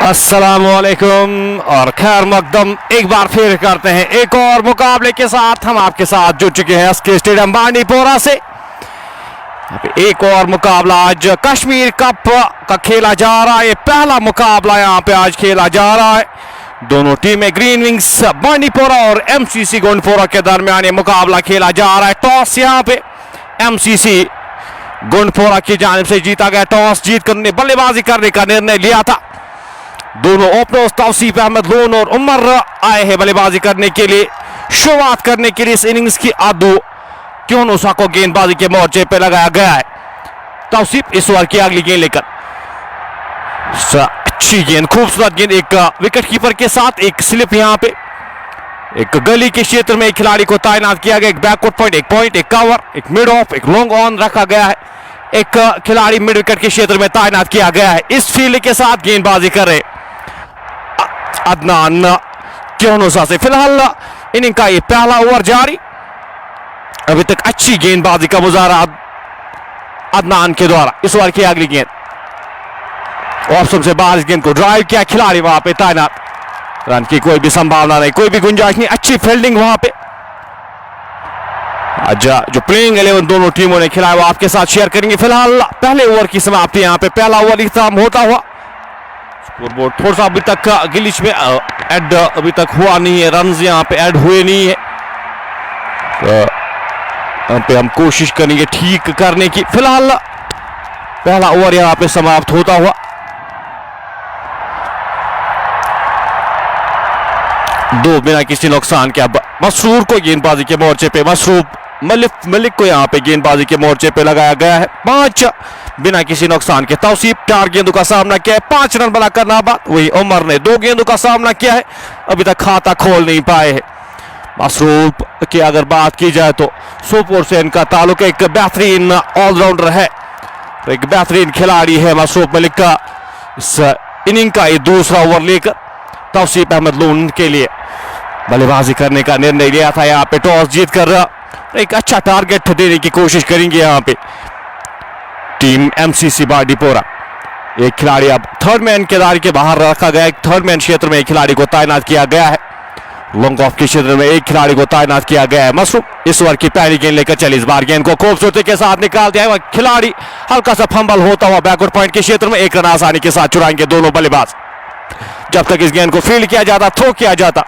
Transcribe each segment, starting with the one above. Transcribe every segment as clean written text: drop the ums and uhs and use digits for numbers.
अस्सलामुअलैकुम और खैर मकदम एक बार फिर करते हैं एक और मुकाबले के साथ। हम आपके साथ जुड़ चुके हैं एसके स्टेडियम बांडीपोरा से। एक और मुकाबला आज कश्मीर कप का खेला जा रहा है। ये पहला मुकाबला यहाँ पे आज खेला जा रहा है। दोनों टीमें ग्रीन विंग्स बांडीपोरा और एमसीसी गुंडपोरा के दरमियान ये मुकाबला खेला जा रहा है। टॉस यहाँ पे एमसीसी गुंडपोरा की जानिब से जीता गया। टॉस जीतकर उन्होंने बल्लेबाजी करने का निर्णय लिया था। दोनों ओपनर्स तौसीफ अहमद लोन और उमर आए हैं बल्लेबाजी करने के लिए। शुरुआत करने के लिए इस इनिंग्स की आदू क्योनुसा को गेंदबाजी के मोर्चे पे लगाया गया है। तौसीफ इस ओवर की अगली गेंद लेकर, अच्छी गेंद, खूबसूरत गेंद, एक विकेट कीपर के साथ एक स्लिप। यहाँ पे एक गली के क्षेत्र में एक खिलाड़ी को तैनात किया गया। एक बैकवर्ड पॉइंट, एक कवर, एक मिड ऑफ, एक लॉन्ग ऑन रखा गया है। एक खिलाड़ी मिड विकेट के क्षेत्र में तैनात किया गया है। इस फील्ड के साथ गेंदबाजी कर रहे अदनान क्योनुसा से। फिलहाल इनिंग का ये पहला ओवर जारी। अभी तक अच्छी गेंदबाजी का मुजाहरा अदनान के द्वारा। इस ओवर की अगली गेंद ऑप्शन से बाहर, इस गेंद को ड्राइव किया, खिलाड़ी वहां पे तैनात। रन की कोई भी संभावना नहीं, कोई भी गुंजाइश नहीं। अच्छी फील्डिंग वहां पे। आज जो प्लेइंग 11 दोनों टीमों ने खिलाया वो आपके साथ शेयर करेंगे। फिलहाल पहले ओवर की समाप्ति यहाँ पे, पहला ओवर इख्तिताम होता हुआ। स्कोरबोर्ड थोड़ा सा अभी तक गिलिच में ऐड अभी तक हुआ नहीं है, रन्स यहाँ पे ऐड हुए नहीं है। तो यहाँ पे हम कोशिश करेंगे ठीक करने की। फिलहाल पहला ओवर यहाँ पे समाप्त होता हुआ। दो बिना किसी नुकसान के। अब मसरूर को गेंदबाजी के मोर्चे पे, मसरूफ मलिक को यहाँ पे गेंदबाजी के मोर्चे पे लगाया गया है। 5 बिना किसी नुकसान के। तौसीफ 4 गेंदों का सामना किया है, 5 रन बनाकर नाबाद। वही उमर ने 2 गेंदों का सामना किया है, अभी तक खाता खोल नहीं पाए हैं। मसरूफ की अगर बात की जाए तो सोपोर से इनका ताल्लुक, एक बेहतरीन ऑलराउंडर है, तो एक बेहतरीन खिलाड़ी है मसरूफ मलिक का। इस इनिंग का ये दूसरा ओवर लेकर तौसीफ अहमद लोन के लिए बल्लेबाजी करने का निर्णय लिया था। यहाँ पे टॉस जीत कर एक अच्छा टारगेट देने की कोशिश करेंगे यहाँ पे टीम एमसीसी बांडीपोरा। एक खिलाड़ी अब थर्ड मैन के दायरे के बाहर रखा गया है। थर्ड मैन क्षेत्र में एक खिलाड़ी को तैनात किया गया है। लॉन्ग ऑफ के क्षेत्र में एक खिलाड़ी को तैनात किया गया है। मसरूफ इस ओवर की पहली गेंद लेकर चली। इस बार गेंद को खूबसूरती के साथ निकाल दिया है। खिलाड़ी हल्का सा फंबल होता हुआ बैकवर्ड पॉइंट के क्षेत्र में एक रन आसानी के साथ चुराएंगे दोनों बल्लेबाज। जब तक इस गेंद को फील्ड किया जाता, थ्रो किया जाता,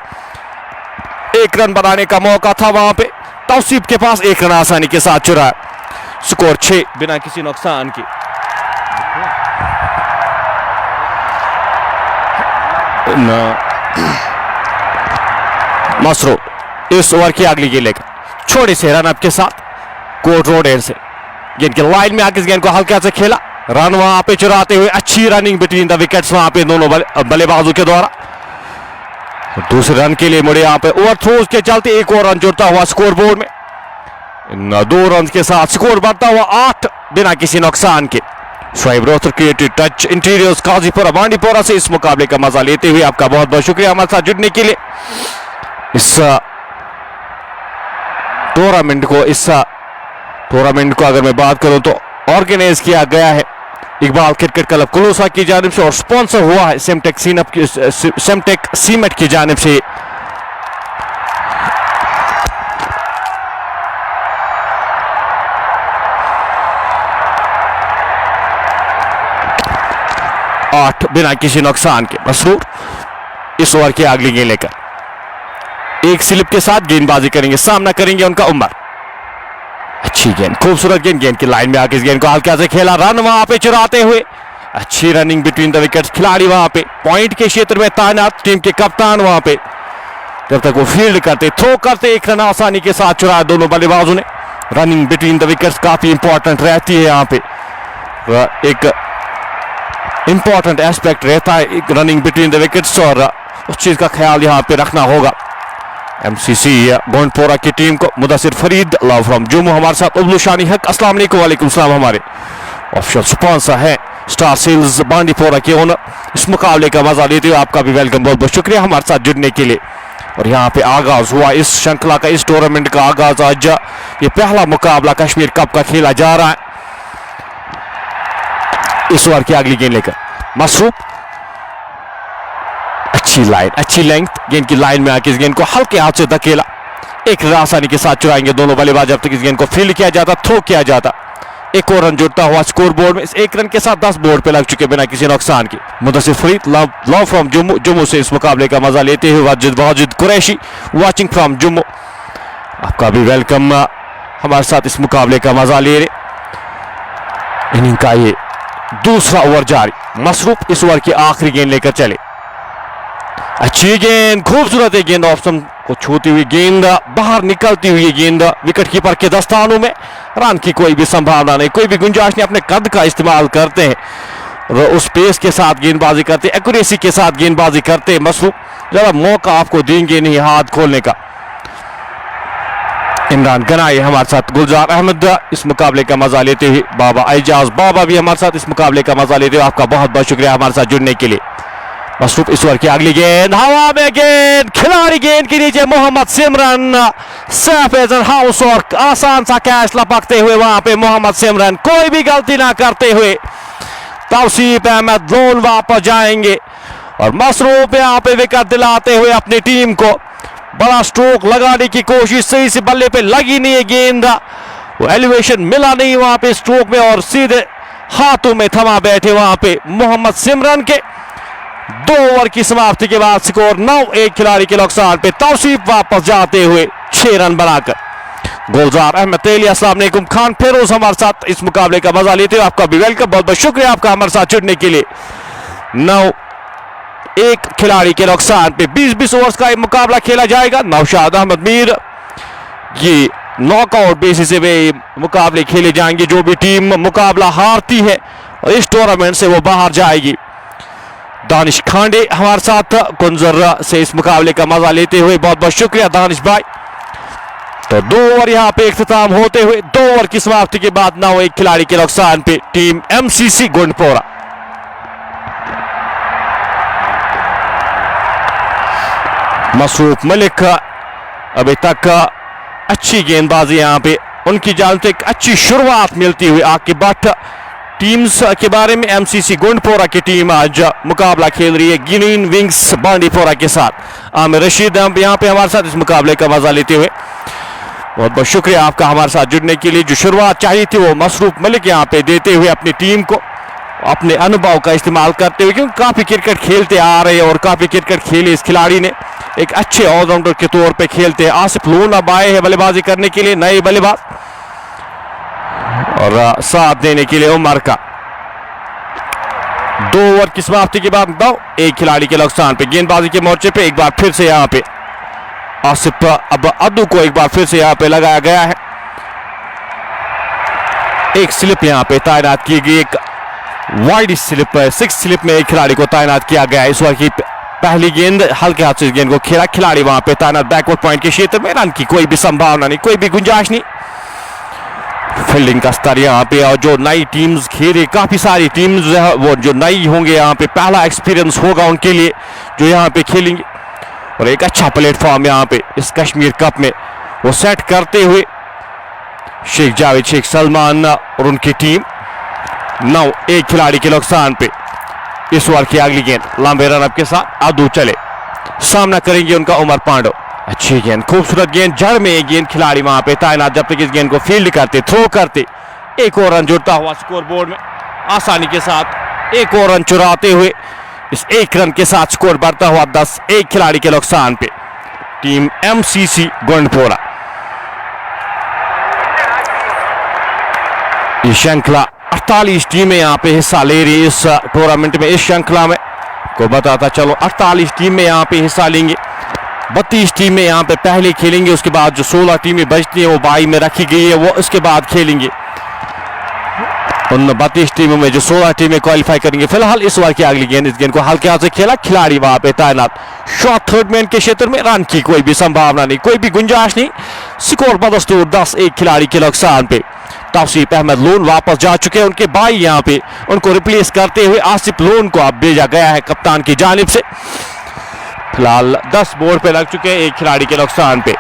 1 रन बनाने का मौका था वहां पे। तौसीफ के पास 1 रन आसानी के साथ चुराया। स्कोर 6 बिना किसी नुकसान की। मसरूफ इस ओवर की अगली गेंद लेकर छोटे से रन अप के साथ कोर्ट रोड एंड से गेंद के लाइन में आकर इस गेंद को हल्का से खेला। रन वहां पे चुराते हुए अच्छी रनिंग बिटवीन द विकेट्स वहां पे दोनों बल्लेबाजों के द्वारा। दूसरे रन के लिए मुड़े यहाँ पे। ओवर थ्रोज के चलते एक और रन जुड़ता हुआ स्कोर बोर्ड में। इन 2 रन के साथ स्कोर बढ़ता हुआ 8 बिना किसी नुकसान के। Shoaib Rohtar creative touch interiors Kazipura Bandipora से इस मुकाबले का मजा लेते हुए आपका बहुत बहुत शुक्रिया हमारे साथ जुड़ने के लिए। इस टूर्नामेंट को अगर मैं बात करूं तो ऑर्गेनाइज किया गया है इकबाल क्रिकेट क्लब कुलूसा की जानिब से और स्पॉन्सर हुआ है सेमटेक सीमेंट की जानिब से। आठ बिना किसी नुकसान के। मसरूर इस ओवर की अगली गेंद लेकर एक स्लिप के साथ गेंदबाजी करेंगे, सामना करेंगे उनका उमर। अच्छी गेंद, खूबसूरत गेंद, गेंद की लाइन में आके इस गेंद को हल्का से खेला। रन वहां पे चुराते हुए अच्छी रनिंग बिटवीन द विकेट्स। खिलाड़ी वहां पे पॉइंट के क्षेत्र में तैनात, टीम के कप्तान वहां पे जब तक वो फील्ड करते, थ्रो करते, 1 रन आसानी के साथ चुराया दोनों बल्लेबाजों ने। रनिंग बिटवीन द विकेट्स काफी इंपॉर्टेंट रहती है यहाँ पे। एक इंपॉर्टेंट एस्पेक्ट रहता है एक रनिंग बिटवीन द विकेट्स और उस चीज का ख्याल यहाँ पे रखना होगा। एमसीसी गोंडपोरा की टीम को मुदस्सिर फरीद लव फ्रॉम जम्मू हमारे साथ। उब्लू शानी हक अस्सलाम वालेकुम। वालेकुम सलाम। हमारे ऑफिशियल स्पॉन्सर है स्टार सेल्स बांडीपोरा के ओनर। इस मुकाबले का मजा लेते हुए आपका भी वेलकम, बहुत बहुत शुक्रिया हमारे साथ जुड़ने के लिए। और यहाँ पे आगाज हुआ इस श्रृंखला का, इस टूर्नामेंट का आगाज। आज ये पहला मुकाबला कश्मीर कप का खेला जा रहा है। इस ओवर की अगली गेंद लेकर मसरूफ अच्छी लाइन, अच्छी लेंथ, गेंद की लाइन में आके इस गेंद को हल्के हाथ से धकेला, एक आसानी के साथ चुराएंगे दोनों बल्लेबाज जब तक इस गेंद को फील्ड किया जाता, थ्रो किया जाता। एक और रन जुड़ता हुआ स्कोर बोर्ड में। इस एक रन के साथ 10 बोर्ड पे लग चुके बिना किसी नुकसान के। मुदस्सिर फरीद लव फ्रॉम जम्मू से इस मुकाबले का मजा लेते हुए वाजिद कुरैशी वाचिंग फ्रॉम जम्मू, आपका भी वेलकम हमारे साथ इस मुकाबले का मजा ले रहे। इनिंग का ये दूसरा ओवर जारी, मसरूफ इस ओवर की आखिरी गेंद लेकर चले। अच्छी गेंद, खूबसूरत है गेंद, ऑप्शन को छूती हुई गेंद, बाहर निकलती हुई गेंद विकेट कीपर के दस्तानों में। रन की कोई भी संभावना नहीं, कोई भी गुंजाइश नहीं। अपने कद का इस्तेमाल करते हैं और उस पेस के साथ गेंदबाजी करते, एक्यूरेसी के साथ गेंदबाजी करते। मसरूफ जरा मौका आपको देंगे नहीं हाथ खोलने का। इमरान गनाई हमारे साथ, गुलजार अहमद इस मुकाबले का मजा लेते हुए, बाबा एजाज बाबा भी हमारे साथ इस मुकाबले का मजा लेते हुए। आपका बहुत बहुत शुक्रिया हमारे साथ जुड़ने के लिए। मसरूफ इस ओवर की अगली गेंद, हवा में गेंद, खिलाड़ी गेंद के नीचे मोहम्मद सिमरन, सैफ हाउस और आसान सा कैच लपकते हुए वहां पे मोहम्मद सिमरन कोई भी गलती ना करते हुए तौसीफ अहमद लोन वापस जाएंगे और मसरूफ यहां पे विकेट दिलाते हुए अपनी टीम को। बड़ा स्ट्रोक लगाने की कोशिश, सही से बल्ले पे लगी नहीं है गेंद, वो एलिवेशन मिला नहीं वहां पे स्ट्रोक में और सीधे हाथों में थमा बैठे वहां पे मोहम्मद सिमरन के। 2 ओवर की समाप्ति के बाद स्कोर 9-1 खिलाड़ी के नुकसान पे। तौसीफ वापस जाते हुए 6 रन बनाकर। गुलजार अहमद तेली, अस्सलाम वालेकुम। खान फेरोज हमारे साथ इस मुकाबले का मजा लेते हुए, आपका भी वेलकम, बहुत बहुत शुक्रिया आपका हमारे साथ जुड़ने के लिए। 9-1 खिलाड़ी के नुकसान पे 20-20 ओवर्स का मुकाबला खेला जाएगा। नौशाद अहमद मीर, ये नॉकआउट बेसिस पे मुकाबले खेले जाएंगे। जो भी टीम मुकाबला हारती है और इस टूर्नामेंट से वो बाहर जाएगी। दानिश खांडे हमारे साथ कुंजर से इस मुकाबले का मजा लेते हुए, बहुत बहुत शुक्रिया दानिश भाई। तो 2 ओवर यहां पे इख्तिताम होते हुए 2 ओवर की समाप्ति के बाद 9-1 खिलाड़ी के नुकसान पे टीम एमसीसी गुंडपोरा। मसरूफ मलिक अभी तक अच्छी गेंदबाजी यहां पे उनकी जानिब से एक अच्छी शुरुआत मिलती हुई। आगे बट टीम्स के बारे में, एमसीसी गुंडपोरा की टीम आज मुकाबला खेल रही है ग्रीन विंग्स बांडीपोरा के साथ। आमिर रशीद यहाँ पे हमारे साथ इस मुकाबले का मजा लेते हुए, बहुत बहुत शुक्रिया आपका हमारे साथ जुड़ने के लिए। जो शुरुआत चाहिए थी वो मसरूफ मलिक यहाँ पे देते हुए अपनी टीम को अपने अनुभव का इस्तेमाल करते हुए, क्योंकि काफी क्रिकेट खेलते आ रहे हैं और काफी क्रिकेट खेले इस खिलाड़ी ने, एक अच्छे ऑलराउंडर के तौर पे खेलते हैं। आसिफ लोन अब आए हैं बल्लेबाजी करने के लिए, नए बल्लेबाज, और साथ देने के लिए उमर का। 2 ओवर की समाप्ति के बाद 9-1 खिलाड़ी के नुकसान पे गेंदबाजी के मोर्चे पे एक बार फिर से यहाँ पे आसिफ अब अद्दू को एक बार फिर से यहाँ पे लगाया गया है। एक स्लिप यहाँ पे तैनात की गई, एक वाइड स्लिप, 6 स्लिप में एक खिलाड़ी को तैनात किया गया है। इस ओवर की पहली गेंद हल्के हाथ से इस गेंद को खेला, खिलाड़ी वहां पे तैनात बैकवर्ड पॉइंट के क्षेत्र में। रन की कोई भी संभावना नहीं, कोई भी गुंजाइश नहीं। फील्डिंग का स्तर यहाँ पे, और जो नई टीम्स खेले, काफी सारी टीम्स वो जो नई होंगे यहाँ पे, पहला एक्सपीरियंस होगा उनके लिए जो यहाँ पे खेलेंगे, और एक अच्छा प्लेटफॉर्म यहाँ पे इस कश्मीर कप में वो सेट करते हुए शेख जावेद शेख सलमान और उनकी टीम। 9-1 खिलाड़ी के नुकसान पे इस ओवर की अगली गेंद लंबे रनअप के साथ अद्दू चले, सामना करेंगे उनका उमर पांडो। अच्छी गेंद, खूबसूरत गेंद, जड़ में एक गेंद, खिलाड़ी वहां पे तैनात जब तक इस गेंद को फील्ड करते, थ्रो करते। एक और रन जुड़ता हुआ स्कोर बोर्ड में आसानी के साथ, एक और रन चुराते हुए इस 1 रन के साथ स्कोर बढ़ता हुआ 10-1 खिलाड़ी के नुकसान पे टीम एमसीसी गुंडपोरा। ये श्रृंखला 48 टीमें यहाँ पे हिस्सा ले रही है इस टूर्नामेंट में। इस श्रृंखला में को बताता चलो 48 टीमें यहाँ पे हिस्सा लेंगे। 32 टीमें यहाँ पे पहले खेलेंगे, उसके बाद जो 16 टीमें बचती हैं वो बाई में रखी गई है, वो उसके बाद खेलेंगे। उन 32 टीमों में जो 16 टीमें क्वालिफाई करेंगे। फिलहाल इस ओवर की अगली गेंद, इस गेंद को हल्के हाथ से खेला, खिलाड़ी वहां पे तैनात शॉट थर्ड मैन के क्षेत्र में। रन की कोई भी संभावना नहीं, कोई भी गुंजाइश नहीं। स्कोर बदस्तूर 10-1 खिलाड़ी के नुकसान पे। तौसीफ अहमद लोन वापस जा चुके हैं, उनके भाई यहाँ पे उनको रिप्लेस करते हुए आसिफ लोन को अब भेजा गया है कप्तान की जानिब से। फिलहाल 10 बोर्ड पे लग चुके हैं 1 खिलाड़ी के नुकसान पे।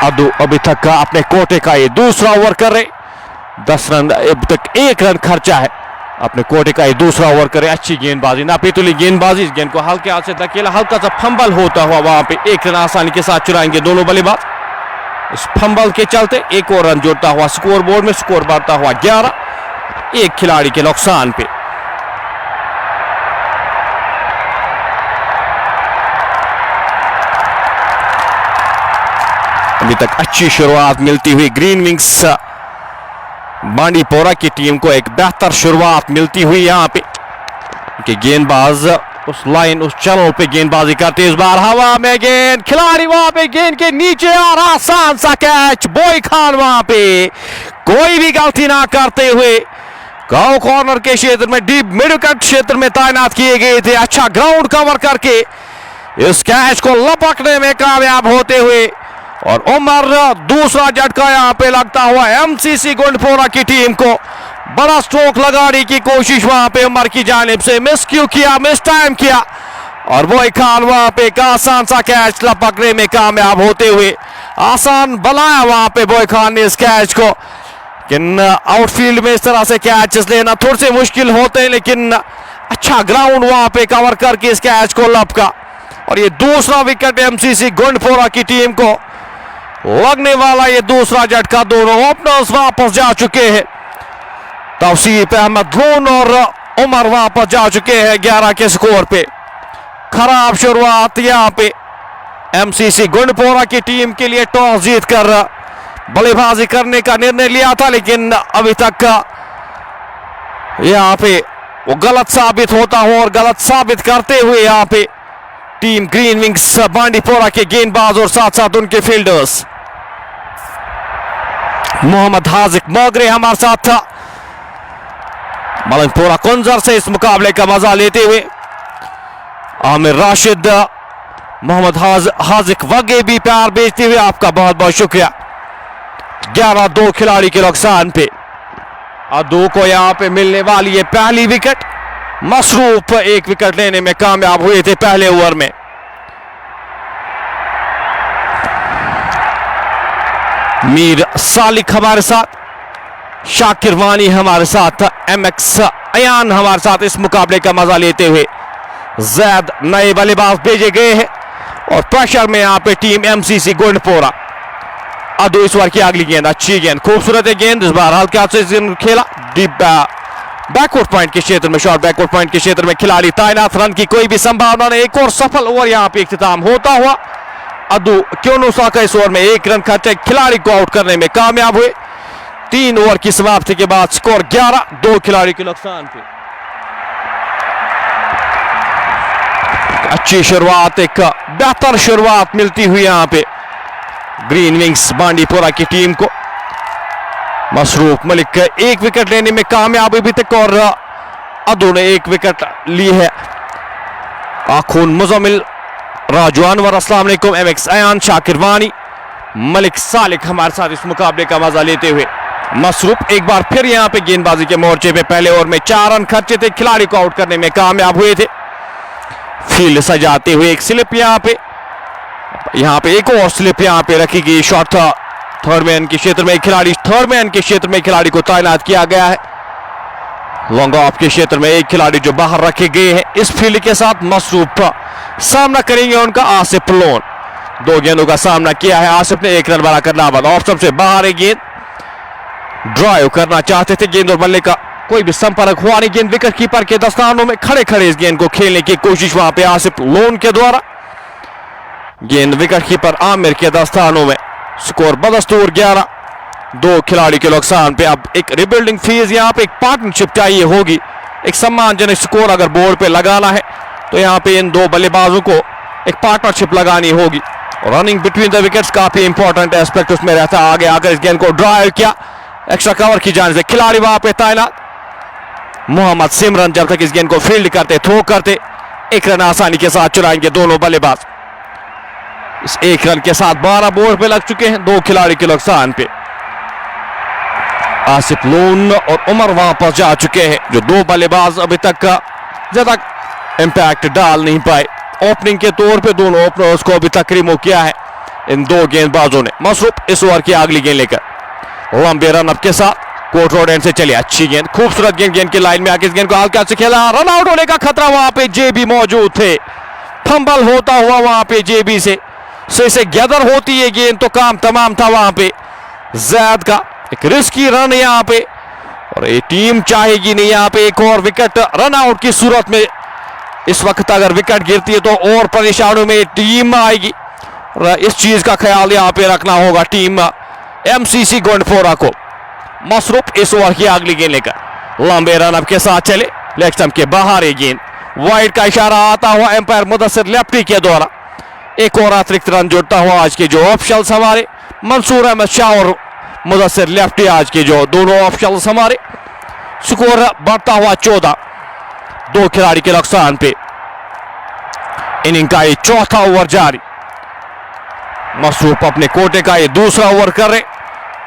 अद्दू अभी तक अपने कोटे का ये दूसरा ओवर कर रहे, 10 रन, अब तक 1 रन खर्चा है अपने कोटे का दूसरा ओवर करे, अच्छी गेंदबाजी, नापीतुली गेंदबाजी, इस गेंद को हल्के हाथ से धकेला, हल्का सा फंबल होता हुआ वहां पे एक रन आसानी के साथ चुराएंगे दोनों बल्लेबाज। इस फंबल के चलते एक और रन जोड़ता हुआ स्कोर बोर्ड में, स्कोर बढ़ता हुआ 11, एक खिलाड़ी के नुकसान पे। अभी तक अच्छी शुरुआत मिलती हुई ग्रीन विंग्स बांडीपोरा की टीम को, एक बेहतर शुरुआत मिलती हुई यहां पे कि गेंदबाज उस लाइन उस चैनल पे गेंदबाजी करते, इस बार हवा में गेंद, खिलाड़ी वहां पे गेंद के नीचे आ रहा, आसान सा कैच, बॉय खान वहां पे कोई भी गलती ना करते हुए गांव कॉर्नर के क्षेत्र में, डीप मिड विकेट क्षेत्र में तैनात किए गए थे, अच्छा ग्राउंड कवर करके इस कैच को लपकने में कामयाब होते हुए, और उमर दूसरा झटका यहां पे लगता हुआ एमसीसी गुंडपोरा की टीम को, बड़ा स्ट्रोक लगाने की कोशिश वहां पे उमर की जानिब से, मिस क्यों किया, मिस टाइम किया, और बॉय खान वहां पे एक आसान सा कैच लपकने में कामयाब होते हुए, आसान बनाया वहां पे बॉय खान ने इस कैच को। लेकिन आउटफील्ड में इस तरह से कैचेस लेना थोड़े से मुश्किल होते हैं, लेकिन अच्छा ग्राउंड वहां पे कवर करके इस कैच को लपका, और ये दूसरा विकेट एमसीसी गुंडपोरा की टीम को लगने वाला, ये दूसरा झटका, दोनों ओपनर्स वापस जा चुके हैं, तौसीफ अहमद लोन और उमर वापस जा चुके हैं 11 के स्कोर पे। खराब शुरुआत यहां पे एमसीसी गुंडपोरा की टीम के लिए, टॉस जीतकर बल्लेबाजी करने का निर्णय लिया था, लेकिन अभी तक यहां पे वो गलत साबित होता हो, और गलत साबित करते हुए यहां पे टीम ग्रीन विंग्स बांडीपोरा के गेंदबाज और साथ साथ उनके फील्डर्स। मोहम्मद हाजिक मोगरे हमारे साथ था, मलंगपोरा कुंजर से इस मुकाबले का मजा लेते हुए, आमिर राशिद, मोहम्मद हाजिक वगे भी प्यार बेचते हुए आपका बहुत बहुत शुक्रिया। 11-2 खिलाड़ी के नुकसान पे, अदू को यहां पे मिलने वाली है पहली विकेट, मसरूफ एक विकेट लेने में कामयाब हुए थे पहले ओवर में। मीर सालिक हमारे साथ, शाकिर वानी हमारे साथ, एमएक्स अयान हमारे साथ इस मुकाबले का मजा लेते हुए। जैद नए बल्लेबाज भेजे गए हैं, और प्रेशर में यहां पे टीम एमसीसी गुंडपोरा। अदू इस बार की अगली गेंद, अच्छी गेंद, खूबसूरत गेंद, इस बार हल्के हाथ से खेला, डीप बैकवर्ड पॉइंट के क्षेत्र में, शॉर्ट बैकवर्ड पॉइंट के क्षेत्र में खिलाड़ी तैनात, रन की कोई भी संभावना नहीं, एक और सफल ओवर यहां पे इख्तिताम होता हुआ। अदू क्योनुसाका इस ओवर में एक रन खर्चे, खिलाड़ी को आउट करने में कामयाब हुए। 3 ओवर की समाप्ति के बाद स्कोर 11-2 खिलाड़ी के नुकसान पे। अच्छी शुरुआत, एक बेहतर शुरुआत मिलती हुई यहां पे ग्रीन विंग्स बांडीपोरा की टीम को। मसरूफ मलिक एक विकेट लेने में कामयाब अभी तक, और अदू ने एक विकेट ली है। आखून मुजमिल, राजू अनवर, अस्सलाम वालेकुम, एमएक्स अयान, शाकिर वानी, मलिक सालिक हमारे साथ इस मुकाबले का मजा लेते हुए। मसरूफ एक बार फिर यहां पे गेंदबाजी के मोर्चे पे पहले ओवर में 4 रन खर्चे थे, खिलाड़ी को आउट करने में कामयाब हुए थे। फील्ड सजाते हुए एक स्लिप यहां पे एक और स्लिप यहां पे रखी गई, शॉर्ट थर्ड मैन के क्षेत्र में खिलाड़ी, थर्ड मैन के क्षेत्र में खिलाड़ी को तैनात किया गया है। लॉन्ग ऑफ के क्षेत्र में एक खिलाड़ी जो बाहर रखे गए हैं। इस फील्ड के साथ मसरूफ सामना करेंगे उनका आसिफ लोन, 2 गेंदों का सामना किया है आसिफ ने, 1 रन बना करना बाद ऑप्शन से बाहर है गेंद, ड्राइव करना चाहते थे, गेंद और बल्ले का कोई भी संपर्क हुआ नहीं, गेंद विकेट कीपर के दस्तानों में खड़े खड़े इस गेंद को खेलने की कोशिश वहां पे आसिफ लोन के द्वारा, गेंद विकेट कीपर आमिर के दस्तानों में। स्कोर बदस्तूर 11-2 खिलाड़ी के नुकसान पे। अब एक रिबिल्डिंग फेज, यहाँ पे एक पार्टनरशिप चाहिए होगी, एक सम्मानजनक स्कोर अगर बोर्ड पे लगाना है तो यहाँ पे इन 2 बल्लेबाजों को एक पार्टनरशिप लगानी होगी। रनिंग बिटवीन द विकेट्स काफी इंपॉर्टेंट एस्पेक्ट उसमें रहता है। आगे आकर इस गेंद को ड्राइव किया, एक्स्ट्रा कवर की जाने से खिलाड़ी वहां पे तैनात, मोहम्मद सिमरन जब तक इस गेंद को फील्ड करते, थ्रो करते, 1 रन आसानी के साथ चुराएंगे दोनों बल्लेबाज। इस 1 रन के साथ 12 बोर्ड पे लग चुके हैं, 2 खिलाड़ी के नुकसान पे। आसिफ लोन और उमर वापस जा चुके हैं, जो 2 बल्लेबाज अभी तक ज्यादा इंपैक्ट डाल नहीं पाए। ओपनिंग के तौर पे दोनों ओपनर्स को अभी तक रिमूव किया है इन 2 गेंदबाजों ने। मसरूफ इस ओवर की अगली गेंद लेकर लंबे रन अप के साथ कोर्ट रोड एंड से चले, अच्छी गेंद, खूबसूरत गेंद, गेंद की लाइन में आके इस गेंद को हल्का से खेला, रन आउट होने का खतरा, वहां पे जेबी मौजूद थे, फंबल होता हुआ वहां पे जेबी से गैदर होती है गेंद तो काम तमाम था वहां पे। जैद का एक रिस्की रन यहां पे, और ये टीम चाहेगी नहीं यहां पे एक और विकेट रन आउट की सूरत में। इस वक्त अगर विकेट गिरती है तो और परेशानियों में टीम आएगी, और इस चीज का ख्याल यहां पे रखना होगा टीम एमसीसी गोंडपोरा को। मसरूफ इस ओवर की अगली गेंद लेकर लंबे रन अप के साथ चले, लेग स्टंप के बाहर ये गेंद, वाइड का इशारा आता हुआ एम्पायर मुदस्सिर लेफ्टी के द्वारा। एक और अतिरिक्त रन जुड़ता हुआ आज के जो ऑप्शनल्स हमारे मंसूर अहमद शाह और मुदस्सिर लेफ्टी, आज के जो दोनों ऑप्शनल्स हमारे। स्कोर बढ़ता हुआ 14, 2 खिलाड़ी के नुकसान पे। इनिंग का ये चौथा ओवर जारी, मसरूफ अपने कोटे का ये दूसरा ओवर कर रहे,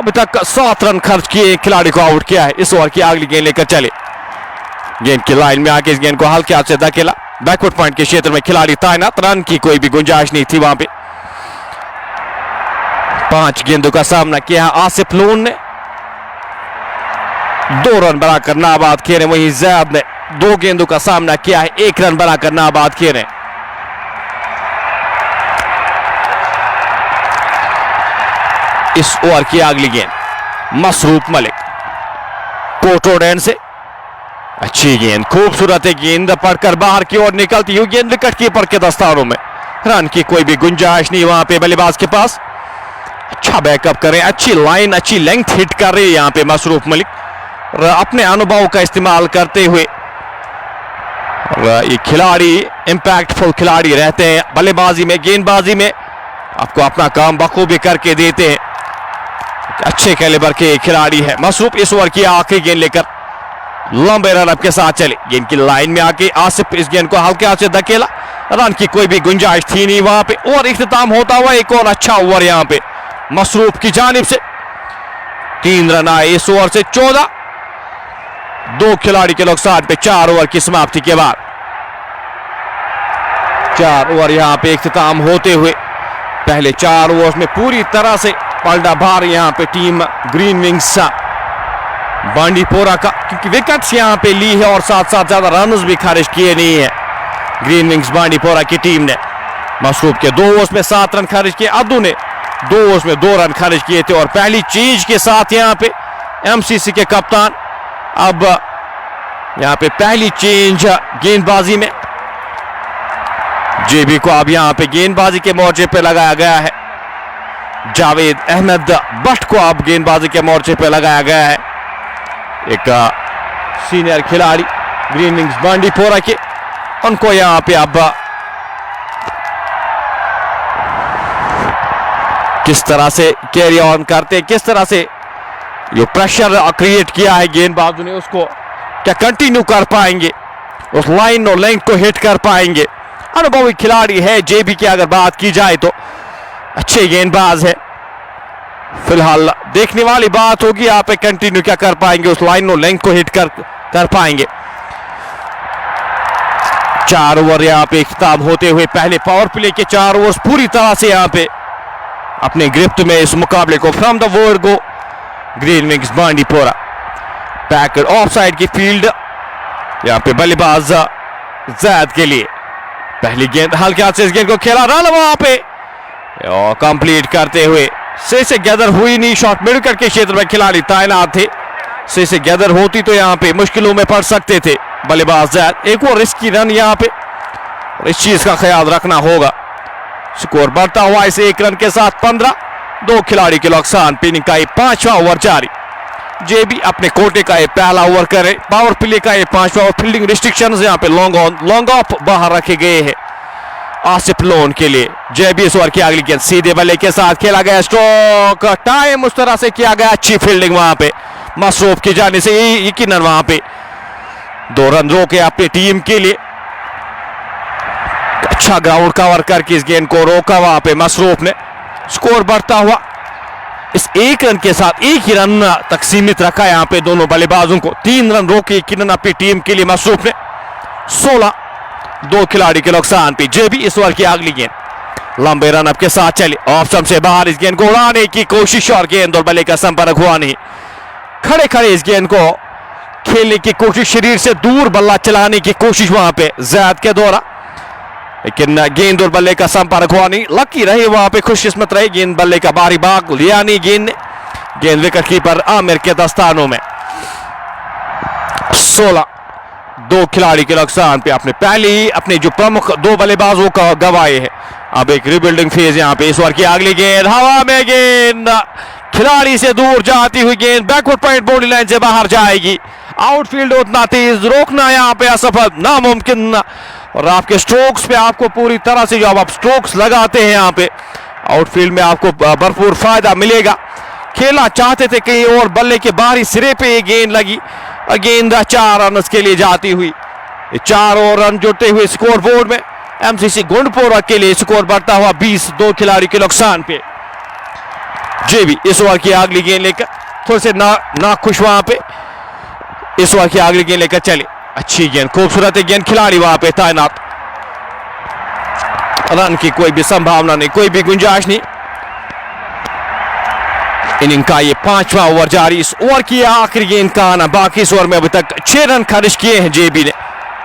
अभी तक 7 रन खर्च किए, एक खिलाड़ी को आउट किया है। इस ओवर की अगली गेंद लेकर चले, गेंद की लाइन में आके इस गेंद को हल्के हाथ से धकेला, बैकवर्ड पॉइंट के क्षेत्र में खिलाड़ी तैनात, रन की कोई भी गुंजाइश नहीं थी वहां पे। 5 गेंदों का सामना किया आसिफ लोन ने, 2 रन बनाकर नाबाद किए, वहीं जैद ने 2 गेंदों का सामना किया है, 1 रन बनाकर नाबाद किए। इस ओवर की अगली गेंद मसरूफ मलिक कोर्ट रोड एंड से, अच्छी गेंद, खूबसूरत गेंद पड़कर बाहर की ओर निकलती हुई गेंद विकेट कीपर के दस्तारों में, रन की कोई भी गुंजाइश नहीं वहां पे बल्लेबाज के पास। अच्छा बैकअप करें, अच्छी लाइन, अच्छी लेंथ हिट कर रहे हैं यहां पे मसरूफ मलिक, और अपने अनुभव का इस्तेमाल करते हुए, और ये खिलाड़ी इंपैक्टफुल खिलाड़ी रहते हैं बल्लेबाजी में, गेंदबाजी में आपको अपना काम बखूबी करके देते हैं, अच्छे कैलिबर के खिलाड़ी है मसरूफ। इस ओवर की आखिरी गेंद लेकर लंबे रन अप के साथ चले, गेंद की लाइन में आके आसिफ इस गेंद को हल्के हाथ से धकेला, रन की कोई भी गुंजाइश थी नहीं वहां पे, और इख्तिताम होता हुआ एक और अच्छा ओवर यहां पे मसरूफ की जानिब से। 3 रन आए इस ओवर से, 14, 2 खिलाड़ी के नुकसान पे 4 ओवर की समाप्ति के बाद। 4 ओवर यहां पे इख्तिताम होते हुए, पहले 4 ओवर में पूरी तरह से पलटा भार यहां पे टीम ग्रीन विंग्स बांडीपोरा का, क्योंकि विकेट्स यहां पे ली है और साथ साथ ज्यादा रन्स भी खारिज किए नहीं है ग्रीन विंग्स बांडीपोरा की टीम ने। मसरूफ के 2 ओवर्स में 7 रन खारिज किए, अब्दू ने 2 ओवर्स में 2 रन खारिज किए थे, और पहली चेंज के साथ यहां पे एमसीसी के कप्तान, अब यहां पे पहली चेंज गेंदबाजी में, जेबी को अब यहां पे गेंदबाजी के मोर्चे पे लगाया गया है, जावेद अहमद बट को अब गेंदबाजी के मोर्चे पे लगाया गया है, एक सीनियर खिलाड़ी ग्रीन विंग्स बांडीपोरा के, उनको यहां पे अब किस तरह से कैरी ऑन करते, किस तरह से जो प्रेशर क्रिएट किया है गेंदबाजों ने, उसको क्या कंटिन्यू कर पाएंगे, उस लाइन और लेंथ को हिट कर पाएंगे। अनुभवी खिलाड़ी है जेबी की, अगर बात की जाए तो अच्छे गेंदबाज है। फिलहाल देखने वाली बात होगी यहाँ पे कंटिन्यू क्या कर पाएंगे, उस लाइन और लेंथ को हिट कर पाएंगे। 4 ओवर यहाँ पे खिताब होते हुए, पहले पावर प्ले के 4 ओवर पूरी तरह से यहाँ पे अपने गिरफ्त में इस मुकाबले को from the word go green wings Bandipora. Back of side की फील्ड यहाँ पे बल्लेबाज जैद के लिए, पहली गेंद हल्के हाथ से इस गेंद को खेला, रन वहां पे और कंप्लीट करते हुए, से गैदर हुई नहीं, शॉट मिड विकेट के क्षेत्र में खिलाड़ी तैनात थे, से गैदर होती तो यहाँ पे मुश्किलों में पड़ सकते थे बल्लेबाज जैद। एक और रिस्की रन यहाँ पे, और इस चीज का ख्याल रखना होगा। स्कोर बढ़ता हुआ इसे 1 रन के साथ 15, 2 खिलाड़ी के नुकसान पे। इनिंग का ये 5वां ओवर जारी, जेबी अपने कोटे का ये पहला ओवर करे, पावर प्ले का ये 5वां ओवर। फील्डिंग रिस्ट्रिक्शंस यहाँ पे लॉन्ग ऑफ बाहर रखे गए हैं आसिफ लोन के लिए। जेबी इस ओवर की अगली गेंद सीधे बल्ले के साथ खेला गया, स्ट्रोक टाइम उस तरह से किया गया, अच्छी फील्डिंग वहां पे मसरूफ की जाने से, यकीनन वहां पे 2 रन रोके अपनी टीम के लिए। अच्छा ग्राउंड कवर करके इस गेंद को रोका वहां पे मसरूफ ने। स्कोर बढ़ता हुआ इस 1 रन के साथ 1 ही रन तक सीमित रखा यहाँ पे दोनों बल्लेबाजों को। 3 रन रोके यकीनन अपनी टीम के लिए मसरूफ ने। 16, 2 खिलाड़ी के नुकसान पे। जेबी इस ओवर की अगली गेंद लंबे रन अप के साथ चले, ऑफ स्टंप से बाहर इस गेंद को उड़ाने की कोशिश और गेंद और बल्ले का संपर्क हुआ नहीं। खड़े खड़े इस गेंद को खेलने की कोशिश, शरीर से दूर बल्ला चलाने की कोशिश वहां पे ज़ैद के द्वारा, लेकिन गेंद और बल्ले का संपर्क हुआ नहीं। लकी रहे वहां पे, खुशकिस्मत रहे, गेंद बल्ले का बारी बाग लिया नहीं गेंद ने। गेंद विकेट कीपर आमिर के दस्तानों में। 16 दो खिलाड़ी के नुकसान पे आपने पहले ही अपने जो प्रमुख दो बल्लेबाजों का गवाए हैं। अब एक रिबिल्डिंग फेज यहाँ पे। इस ओवर की अगली गेंद हवा में, गेंद खिलाड़ी से दूर जाती हुई गेंद बैकवर्ड पॉइंट बाउंड्री लाइन से बाहर जाएगी। आउटफील्ड उतना तेज, रोकना यहाँ पे असफल, नामुमकिन। और आपके स्ट्रोक्स पे आपको पूरी तरह से, जब आप स्ट्रोक्स लगाते हैं यहाँ पे आउटफील्ड में, आपको भरपूर फायदा मिलेगा। खेलना चाहते थे कहीं और, बल्ले के बाहरी सिरे पे ये गेंद लगी और गेंद 4 रन के लिए जाती हुई। 4 और रन जुड़ते हुए स्कोर बोर्ड में एमसीसी गुंडपोरा के लिए स्कोर बढ़ता हुआ 20 दो खिलाड़ी के नुकसान पे। जेबी इस ओवर की अगली गेंद लेकर थोड़े से ना खुश वहां पे। इस ओवर की अगली गेंद लेकर चले, अच्छी गेंद, खूबसूरत गेंद, खिलाड़ी वहां पे तैनात। रन की कोई भी संभावना नहीं, कोई भी गुंजाइश नहीं। इनिंग का ये 5वां ओवर जारी। इस ओवर की आखिरी गेंद का आना, बाकी इस ओवर में अभी तक 6 रन खर्च किए हैं जेबी ने।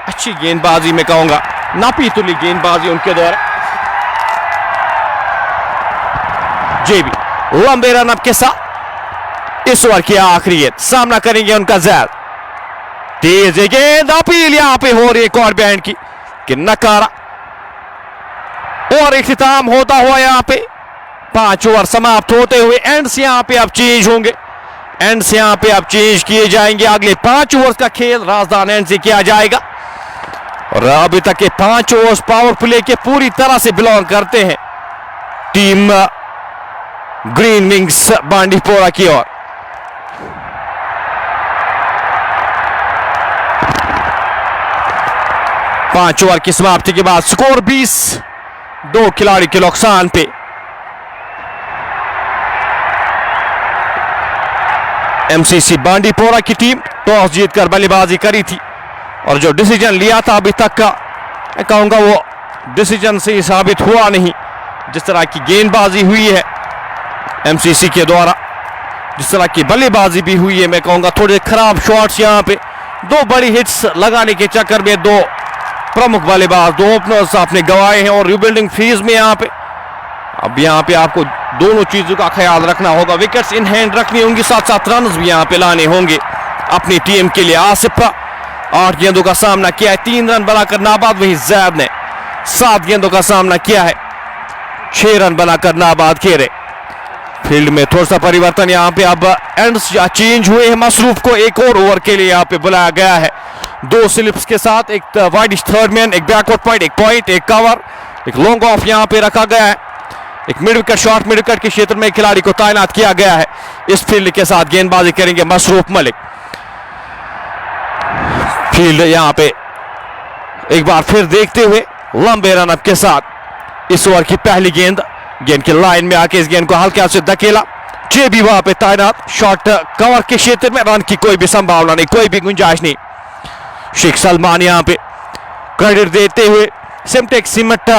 अच्छी गेंदबाजी में कहूंगा, नापी तुली गेंदबाजी उनके द्वारा। जेबी लंबे रन अप के साथ इस ओवर की आखिरी गेंद, सामना करेंगे उनका ज़ैद। तेज गेंद, अपील यहां पे हो रही है कॉर्ड बैंड की कि नकारा। और इख्तिताम होता हुआ यहां पे 5 ओवर समाप्त होते हुए एंड्स यहां पे अब चेंज होंगे, एंड्स यहां पे अब चेंज किए जाएंगे। अगले 5 ओवर का खेल राजधानी एंड से किया जाएगा। और अभी तक के 5 ओवर्स पावर प्ले के पूरी तरह से बिलोंग करते हैं टीम ग्रीन विंग्स बांडीपोरा की ओर। पांच ओवर की समाप्ति के बाद स्कोर 20 दो खिलाड़ी के नुकसान पे। एमसीसी बांडीपोरा की टीम टॉस जीतकर बल्लेबाजी करी थी और जो डिसीजन लिया था अभी तक का, मैं कहूंगा वो डिसीजन से साबित हुआ नहीं। जिस तरह की गेंदबाजी हुई है एमसीसी के द्वारा, जिस तरह की बल्लेबाजी भी हुई है, मैं कहूंगा थोड़े खराब शॉट्स यहां पे, 2 बड़ी हिट्स लगाने के चक्कर में 2 प्रमुख बल्लेबाज, 2 ओपनर्स आपने गंवाए हैं। और रिबिल्डिंग फेज में यहां पे अब यहां पे आपको दोनों चीजों का ख्याल रखना होगा, विकेट्स इन हैंड रखनी होंगी, साथ साथ रन भी यहां पे लाने होंगे अपनी टीम के लिए। आसिफ 8 गेंदों का सामना किया है, 3 रन बनाकर नाबाद। वहीं ज़ैद ने 7 गेंदों का सामना किया है, 6 रन बनाकर नाबाद खेले। फील्ड में थोड़ा सा परिवर्तन यहां पे, अब एंड्स चेंज हुए हैं। मसरूफ को एक और ओवर के लिए यहां पे बुलाया गया है, 2 स्लिप्स के साथ, एक वाइड थर्ड मैन, एक बैकवर्ड पॉइंट, एक कवर, एक लॉन्ग ऑफ यहां पे रखा गया है। एक mid wicket shot, mid wicket के क्षेत्र में खिलाड़ी को तैनात किया गया है। इस फील्ड के साथ गेंदबाजी करेंगे मसरूफ मलिक। फील्ड यहां पे एक बार फिर देखते हुए लंबे रनअप के साथ इस ओवर की पहली गेंद की लाइन में आके इस गेंद को हल्के से धकेला। जेबी वहां पे तैनात, शॉट कवर के क्षेत्र में, रन की कोई भी संभावना नहीं, कोई भी गुंजाइश नहीं। शेख सलमान यहां पे क्रेडिट देते हुए सिमटेक सीमेंट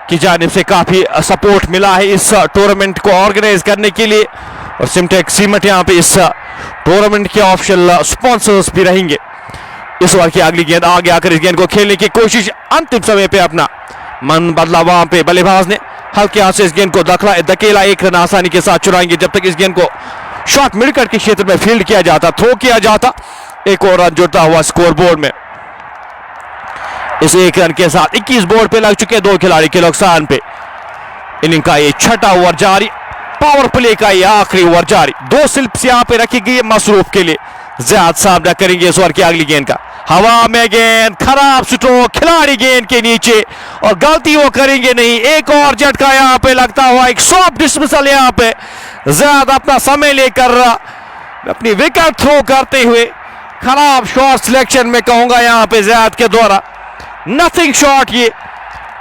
की जानिब से काफी सपोर्ट मिला है इस टूर्नामेंट को ऑर्गेनाइज करने के लिए। और सिमटेक सीमेंट यहां पे इस टूर्नामेंट के ऑफिशियल स्पॉन्सर्स भी रहेंगे। इस ओवर की अगली गेंद आगे आकर इस गेंद को खेलने की कोशिश, अंतिम समय पे अपना मन बदला वहां पे बल्लेबाज ने, हल्के हाथ से इस गेंद को धकेला। 1 रन आसानी के साथ चुराएंगे जब तक इस गेंद को शॉट मिड विकेट के क्षेत्र में फील्ड किया जाता, थ्रो किया जाता। 1 और रन जुड़ता हुआ स्कोर बोर्ड में। इस 1 रन के साथ 21 बोर्ड पे लग चुके 2 खिलाड़ी के नुकसान पे। इनिंग का ये 6वां ओवर जारी, पावर प्ले का ये आखिरी ओवर जारी। 2 स्लिप्स यहां पे रखी गई है मसरूफ के लिए। ज़ैद सामना करेंगे इस ओवर की अगली गेंद का, हवा में गेंद, खराब स्ट्रोक, खिलाड़ी गेंद के नीचे, और गलती वो करेंगे नहीं। एक और झटका यहां पे लगता हुआ, एक सॉफ्ट डिसमिसल यहां पे। ज़ैद अपना समय लेकर अपनी विकेट थ्रो करते हुए, खराब शॉट सिलेक्शन में कहूंगा यहां पे ज़ैद के द्वारा, नथिंग शॉट ये,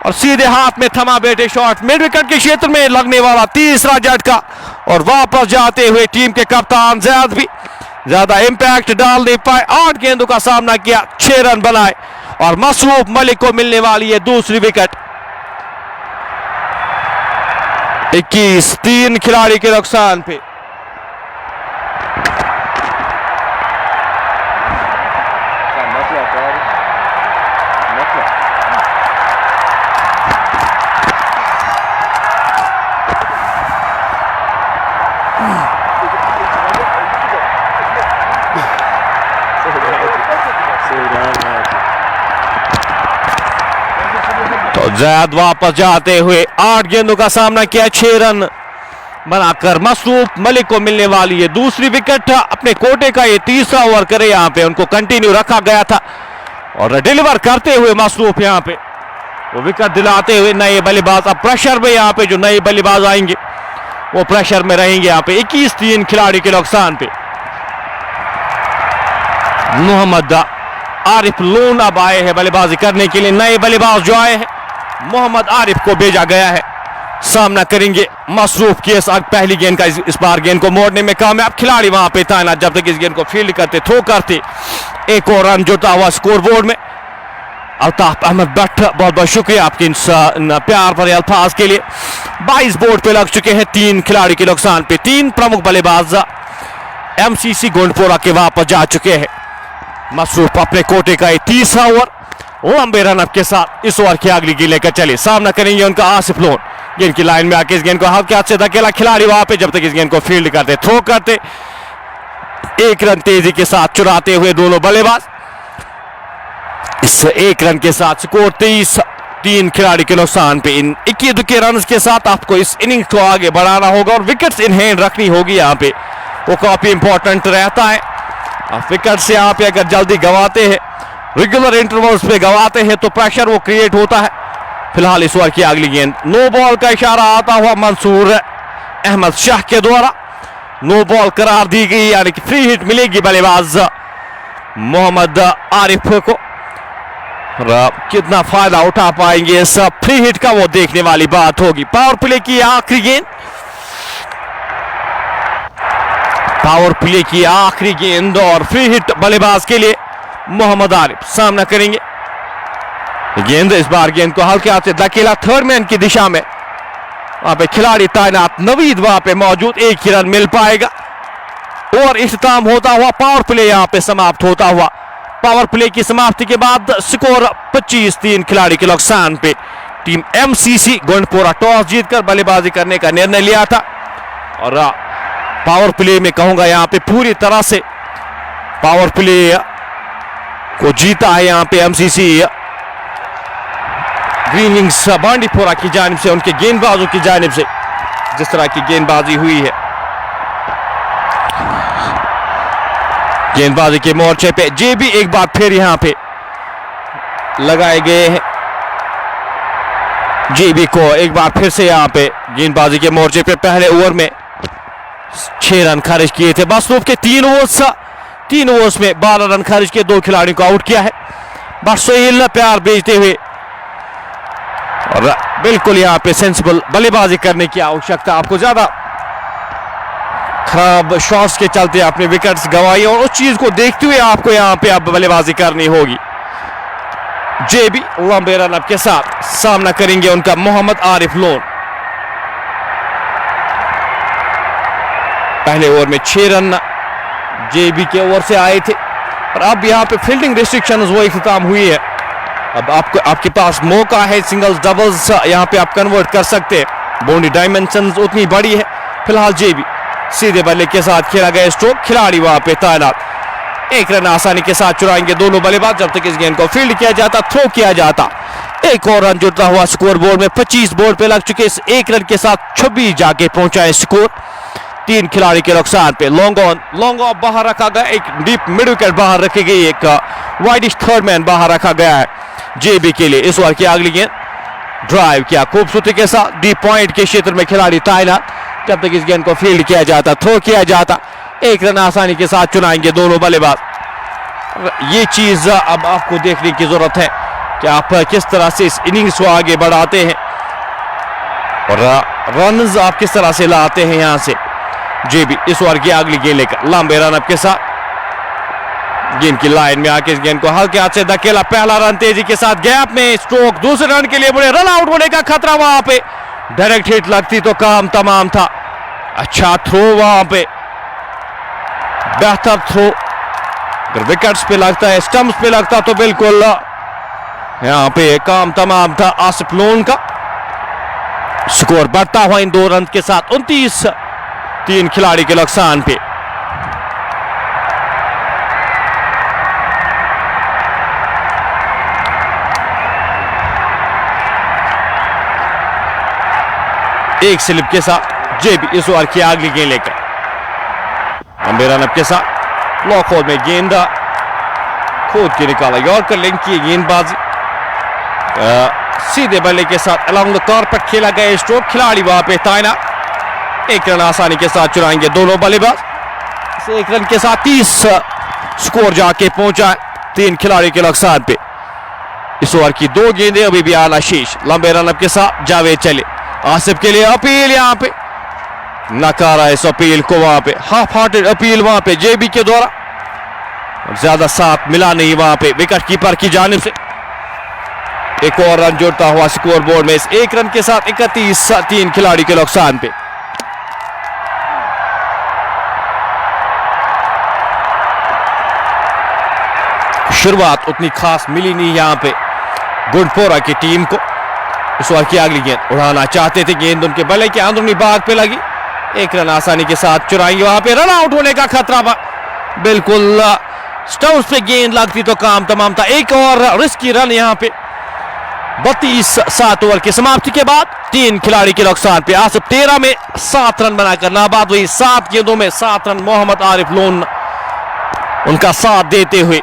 और सीधे हाथ में थमा बैठे शॉट, मिड विकेट के क्षेत्र में लगने वाला तीसरा झटका। और वापस जाते हुए टीम के कप्तान ज़ैद भी ज्यादा इंपैक्ट डाल नहीं पाए, 8 गेंदों का सामना किया, 6 रन बनाए, और मसरूफ मलिक को मिलने वाली है दूसरी विकेट। 21 3 खिलाड़ी के नुकसान पे। जैद वापस जाते हुए 8 गेंदों का सामना किया, 6 रन बनाकर मसरूफ मलिक को मिलने वाली है दूसरी विकेट। अपने कोटे का ये तीसरा ओवर करे, यहां पे उनको कंटिन्यू रखा गया था और डिलीवर करते हुए मसरूफ यहां पे वो विकेट दिलाते हुए नए बल्लेबाज। अब प्रेशर में यहां पे जो नए बल्लेबाज आएंगे वो प्रेशर में रहेंगे। यहां पे 21-3 खिलाड़ी के नुकसान पे मोहम्मद आरिफ लोन अब आए हैं बल्लेबाजी करने के लिए। नए बल्लेबाज जो आए हैं मोहम्मद आरिफ को भेजा गया है, सामना करेंगे मसरूफ की पहली गेंद का। इस बार गेंद को मोड़ने में कामयाब खिलाड़ी वहां पे तैनात, जब तक इस गेंद को फील्ड करते थ्रो करते। एक और रन जुटा हुआ स्कोर बोर्ड में। अल्ताफ अहमद भट्ट, बहुत बहुत शुक्रिया आपके इन प्यार भरे अल्फाज के लिए। 22 बोर्ड पे लग चुके हैं, 3 खिलाड़ी के नुकसान पे। 3 प्रमुख बल्लेबाज एमसीसी गोंडपोरा के वापस जा चुके हैं। मसरूफ अपने कोटे का तीसरा ओवर लंबे रनअप के साथ इस ओवर की अगली गेंद लेकर चले, सामना करेंगे उनका आसिफ लोन। गेंद की लाइन में आके इस गेंद को हल्के हाथ से धकेला खिलाड़ी वहां पे, जब तक इस गेंद को फील्ड करते थ्रो करते। 1 रन तेजी के साथ चुराते हुए दोनों बल्लेबाज। इस 1 रन के साथ स्कोर 23, 3 खिलाड़ी के नुकसान पे। इन 21 रन के साथ आपको इस इनिंग्स को आगे बढ़ाना होगा और विकेट्स इन हैंड रखनी होगी। यहाँ पे वो काफी इंपॉर्टेंट रहता है। विकेट से यहाँ पे अगर जल्दी गंवाते हैं, रेगुलर इंटरवल्स पे गंवाते हैं तो प्रेशर वो क्रिएट होता है। फिलहाल इस ओवर की अगली गेंद नो बॉल का इशारा आता हुआ मंसूर अहमद शाह के द्वारा नो बॉल करार दी गई, यानी कि फ्री हिट मिलेगी बल्लेबाज मोहम्मद आरिफ को। कितना फायदा उठा पाएंगे इस फ्री हिट का वो देखने वाली बात होगी। पावर प्ले की आखिरी गेंद, पावर प्ले की आखिरी गेंद और फ्री हिट बल्लेबाज के लिए मोहम्मद आरिफ सामना करेंगे। गेंद इस बार गेंद को हल्के हाथ से धकेला थर्ड मैन की दिशा में, वहां पे खिलाड़ी तैनात नवीद वहां पे मौजूद। 1 ही रन मिल पाएगा और इख्तिताम होता हुआ पावर प्ले यहां पे समाप्त होता हुआ। पावर प्ले की समाप्ति के बाद स्कोर 25-3 खिलाड़ी के नुकसान पे। टीम एमसीसी गोंडपोरा टॉस जीतकर बल्लेबाजी करने का निर्णय लिया था और पावर प्ले में कहूंगा यहां पे पूरी तरह से पावर प्ले को जीता है यहां पे एमसीसी। ग्रीन विंग्स बांडीपोरा की जानिब से, उनके गेंदबाजों की जानिब से जिस तरह की गेंदबाजी हुई है, गेंदबाजी के मोर्चे पे जेबी एक बार फिर यहां पे लगाए गए हैं। जेबी को एक बार फिर से यहां पे गेंदबाजी के मोर्चे पे पहले ओवर में 6 रन खारिज किए थे। मसरूफ के 3 ओवर्स में 12 रन खारिज किए, 2 खिलाड़ियों को आउट किया है। बस सोहेल प्यार भेजते हुए और बिल्कुल यहां पे सेंसिबल बल्लेबाजी करने की आवश्यकता। आपको ज्यादा खराब शॉट्स के चलते अपने विकेट्स गंवाई और उस चीज को देखते हुए आपको यहां पे अब बल्लेबाजी करनी होगी। जेबी लंबे रनअप के साथ सामना करेंगे उनका मोहम्मद आरिफ लोन। पहले ओवर में 6 रन जेबी के ओवर से आए थे और अब यहां पे फील्डिंग रिस्ट्रिक्शंस वो इख्तिताम हुई है। अब आपके पास मौका है सिंगल्स डबल्स यहां पे आप कन्वर्ट कर सकते हैं। बाउंड्री डायमेंशंस उतनी बड़ी है। फिलहाल जेबी सीधे बल्ले के साथ खेला गया स्ट्रोक, खिलाड़ी वहां पे तैनात। 1 रन आसानी के साथ चुराएंगे दोनों बल्लेबाज, जब तक इस गेंद को फील्ड किया जाता, थ्रो किया जाता। 1 और रन जुड़ता हुआ स्कोर बोर्ड में। 25 बोर्ड पे लग चुके, इस 1 रन के साथ 26 जाके पहुंचा है स्कोर। 3 खिलाड़ी के नुकसान पे। लॉन्ग ऑन बाहर रखा गया, एक डीप मिड विकेट बाहर रखी गई, एक वाइडिश थर्ड मैन बाहर रखा गया है जेबी के लिए। इस ओवर की अगली गेंद ड्राइव किया खूबसूरती के साथ, डीप पॉइंट के क्षेत्र में खिलाड़ी तैनात, जब तक इस गेंद को फील्ड किया जाता, थ्रो किया जाता। 1 रन आसानी के साथ चुनाएंगे दोनों बल्लेबाज। ये चीज अब आपको देखने की जरूरत है कि आप किस तरह से इस इनिंग्स को आगे बढ़ाते हैं और रन्स आप किस तरह से लाते हैं यहां से। जेबी इस ओवर की अगली गेंद लेकर लंबे रनअप के साथ गेंद की लाइन में आके इस गेंद को हल्के हाथ से धकेला। पहला रन तेजी के साथ गैप में स्ट्रोक, दूसरे रन के लिए बड़े रन आउट होने का खतरा। वहां पे डायरेक्ट हिट लगती तो काम तमाम था। अच्छा थ्रो वहां पे, बेहतर थ्रो। अगर विकेट्स पे लगता है, स्टंप्स पे लगता तो बिल्कुल यहां पे काम तमाम था आसिफ लोन का। स्कोर बढ़ता हुआ इन 2 रन के साथ 29, 3 खिलाड़ी के नुकसान पे। एक स्लिप के साथ जेबी इस ओवर की अगली गेंद लेकर लंबे रनअप के साथ लॉक होल में गेंद खोद के निकाला यॉर्कर लिंक की गेंदबाजी सीधे बल्ले के साथ अलोंग द कॉर्नर खेला गया स्ट्रोक खिलाड़ी वहां पे तैनात एक रन आसानी के साथ चुराएंगे दोनों बल्लेबाज एक रन के साथ 30 स्कोर जाके पहुंचा है 3 खिलाड़ी के नुकसान पे इस ओवर की 2 गेंदें अभी भी आला शेष लंबे रनअप के साथ जावेद चले आसिफ के लिए अपील यहां पे नकारा इस अपील को वहां पे हाफ हार्टेड अपील वहां पे जेबी के द्वारा ज्यादा साथ मिला नहीं वहां पे विकेट कीपर की जानिब से एक और रन जोड़ता हुआ स्कोर बोर्ड में इस एक रन के साथ 31 3 खिलाड़ी के नुकसान पे शुरुआत उतनी खास मिली नहीं यहां पे गुंडपोरा की टीम को इस ओवर की अगली गेंद उड़ाना चाहते थे गेंद उनके बल्ले के अंदरूनी भाग पे लगी एक रन आसानी के साथ चुराएंगे वहां पे रन आउट होने का खतरा बिल्कुल स्टंप्स पे गेंद लगती तो काम तमाम था एक और रिस्की रन यहां पे 32 7 ओवर की समाप्ति के बाद 3 खिलाड़ी के नुकसान पे आसिफ 13 में 7 रन बनाकर नाबाद हुई 7 गेंदों में 7 रन मोहम्मद आरिफ लोन उनका साथ देते हुए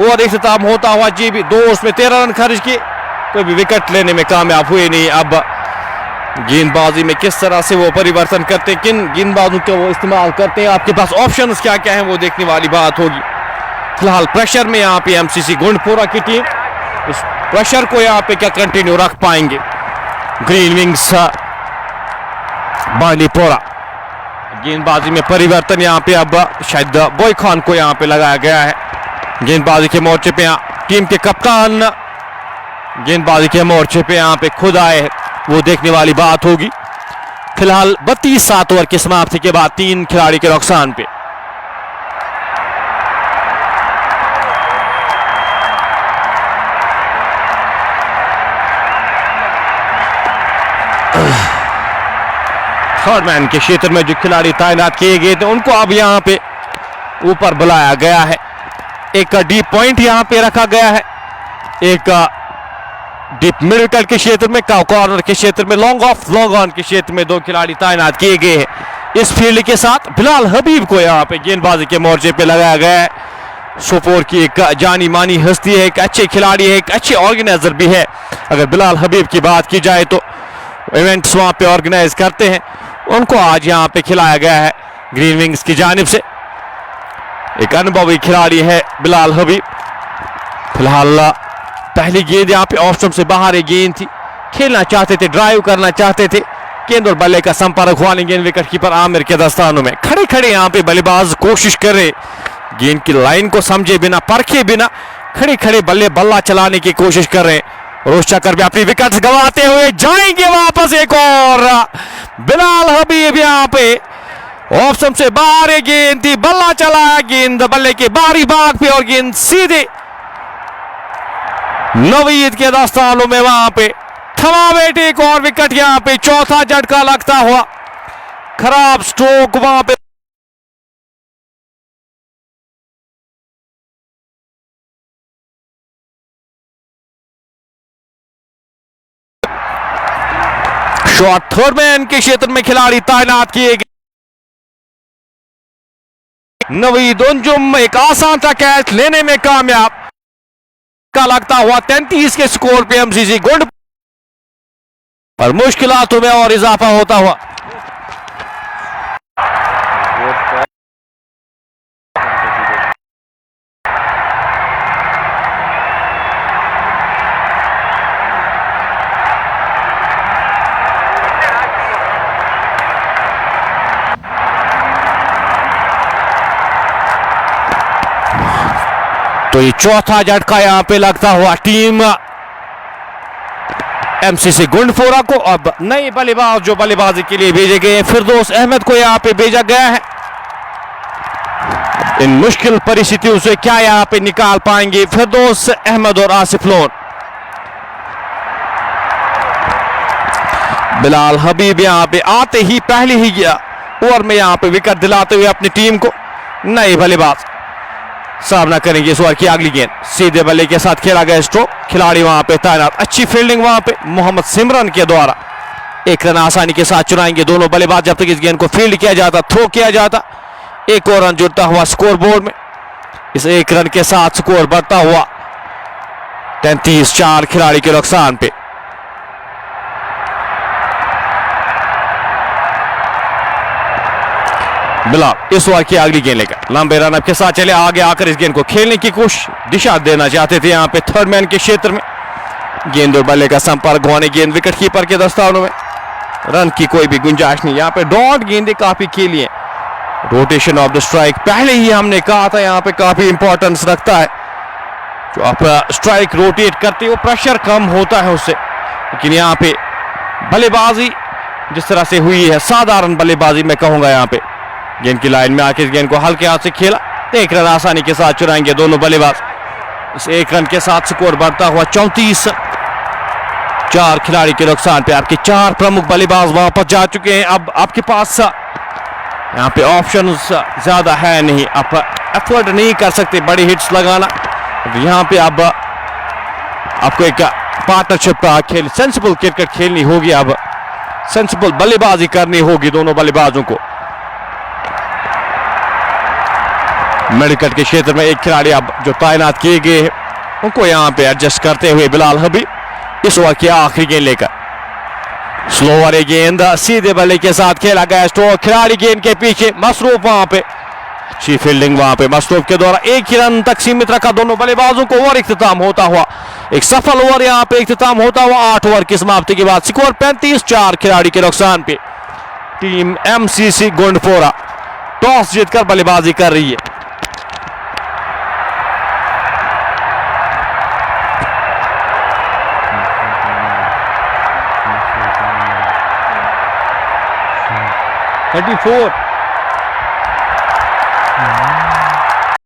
और इख्तिताम होता हुआ जी भी 2 ओवर्स में 13 रन खर्च किए कोई भी विकेट लेने में कामयाब हुए नहीं अब गेंदबाजी में किस तरह से वो परिवर्तन करते हैं किन गेंदबाजों को वो इस्तेमाल करते हैं आपके पास ऑप्शंस क्या क्या है वो देखने वाली बात होगी फिलहाल प्रेशर में यहाँ पे एमसीसी गुंडपोरा की टीम इस प्रेशर को यहाँ पे क्या कंटिन्यू रख पाएंगे ग्रीन विंग्स बांडीपोरा गेंदबाजी में परिवर्तन यहाँ पे अब शायद बॉय खान को यहाँ पे लगाया गया है गेंदबाजी के मोर्चे पे टीम के कप्तान गेंदबाजी के मोर्चे पे यहाँ पे खुद आए वो देखने वाली बात होगी फिलहाल 32 7 ओवर की समाप्ति के बाद 3 खिलाड़ी के नुकसान पे थर्ड मैन के क्षेत्र में जो खिलाड़ी तैनात किए गए थे उनको अब यहां पे ऊपर बुलाया गया है एक डीप पॉइंट यहां पे रखा गया है एक डीप मिड विकेट के क्षेत्र में कॉर्नर के क्षेत्र में लॉन्ग ऑफ लॉन्ग ऑन के क्षेत्र में 2 खिलाड़ी तैनात किए गए हैं इस फील्ड के साथ बिलाल हबीब को यहां पे गेंदबाजी के मोर्चे पे लगाया गया है सोपोर की एक जानी मानी हस्ती है एक अच्छे खिलाड़ी है एक अच्छे ऑर्गेनाइजर भी है अगर बिलाल हबीब की बात की जाए तो इवेंट्स वहां पे ऑर्गेनाइज करते हैं उनको आज यहां पे खिलाया गया है ग्रीन विंग्स की जानिब से एक अनुभवी खिलाड़ी है बिलाल हबीब फिलहाल पहली गेंद यहाँ पे ऑफ स्टंप से बाहर एक गेंद थी खेलना चाहते थे ड्राइव करना चाहते थे गेंद और बल्ले का संपर्क हुआ नहीं गेंद विकेट कीपर आमिर के दस्तानों में खड़े खड़े यहाँ पे बल्लेबाज कोशिश कर रहे गेंद की लाइन को समझे बिना परखे बिना खड़े खड़े बल्ला चलाने की कोशिश कर रहे हैं रोश चक्कर भी अपनी विकेट गंवाते हुए जाएंगे वापस एक और बिलाल हबीब यहाँ पे ऑफ स्टंप से बाहर एक गेंद थी बल्ला चलाया गेंद बल्ले के बाहरी भाग पे और गेंद सीधे नवीद के दस्तानों में वहां पे थमा बैठे एक और विकेट यहां पे चौथा झटका लगता हुआ खराब स्ट्रोक वहां पे शॉट थर्ड मैन के क्षेत्र में खिलाड़ी तैनात किए गए नवीद अंजुम एक आसान था कैच लेने में कामयाब का लगता हुआ 33 के स्कोर पे एमसीसी गुंड और मुश्किलातों में और इजाफा होता हुआ तो ये चौथा झटका यहां पे लगता हुआ टीम एमसीसी गुंडपोरा को अब नए बल्लेबाज जो बल्लेबाजी के लिए भेजे गए फिरदौस अहमद को यहां पे भेजा गया है इन मुश्किल परिस्थितियों से क्या यहां पे निकाल पाएंगे फिरदौस अहमद और आसिफ लोन बिलाल हबीब यहां पे आते ही पहले ही ओवर में यहां पे विकेट दिलाते हुए अपनी टीम को नए बल्लेबाज सामना करेंगे इस ओवर की अगली गेंद सीधे बल्ले के साथ खेला गया स्ट्रोक खिलाड़ी वहां पे तैनात अच्छी फील्डिंग वहां पे मोहम्मद सिमरन के द्वारा एक रन आसानी के साथ चुराएंगे दोनों बल्लेबाज जब तक इस गेंद को फील्ड किया जाता, थ्रो किया जाता। एक और रन जुड़ता हुआ स्कोर बोर्ड में। इस एक रन के साथ स्कोर बढ़ता हुआ 33, 4 खिलाड़ी के नुकसान पे। बिलाल इस ओवर की अगली गेंद लेकर लंबे रन के साथ चले आगे आकर इस गेंद को खेलने की कोशिश, दिशा देना चाहते थे यहां पे थर्ड मैन के क्षेत्र में। गेंद और बल्ले का संपर्क होने गेंद विकेट कीपर के दस्तानों में। रन की कोई भी गुंजाइश नहीं। यहां पे डॉट गेंदें काफी खेली हैं। रोटेशन ऑफ द स्ट्राइक पहले ही हमने कहा था यहां पे काफी इंपॉर्टेंस रखता है। जो आप स्ट्राइक रोटेट करते हो प्रेशर कम होता है उससे, लेकिन यहां पे बल्लेबाजी जिस तरह से हुई है, साधारण बल्लेबाजी मैं कहूंगा। यहां पे गेंद की लाइन में आके इस गेंद को हल्के हाथ से खेला, एक रन आसानी के साथ चुराएंगे दोनों बल्लेबाज। इस एक रन के साथ स्कोर बढ़ता हुआ 34, 4 खिलाड़ी के नुकसान पे। आपके 4 प्रमुख बल्लेबाज वापस जा चुके हैं। अब आपके पास यहाँ पे ऑप्शन ज्यादा है नहीं, आप एफर्ट नहीं कर सकते बड़ी हिट्स लगाना। यहाँ पे अब आपको एक पार्टनरशिप खेल, सेंसिबल क्रिकेट खेलनी होगी। अब सेंसिबल बल्लेबाजी करनी होगी दोनों बल्लेबाजों को। मेडिकल के क्षेत्र में एक खिलाड़ी अब जो तैनात किए गए हैं उनको यहाँ पे एडजस्ट करते हुए बिलाल हबीब इस ओवर की आखिरी गेंद लेकर। स्लोवर गेंद सीधे बल्ले के साथ खेला गया स्ट्रोक, खिलाड़ी गेंद के पीछे, मसरूफ वहां पे अच्छी फील्डिंग वहां पे मसरूफ के द्वारा एक ही रन तक सीमित रखा दोनों बल्लेबाजों को। ओवर इख्तिताम होता हुआ एक सफल ओवर यहाँ पे इख्तिताम होता हुआ 8 ओवर की समाप्ति के बाद स्कोर 35, 4 खिलाड़ी के नुकसान पे। टीम एमसीसी गोंडपोरा टॉस जीतकर बल्लेबाजी कर रही है।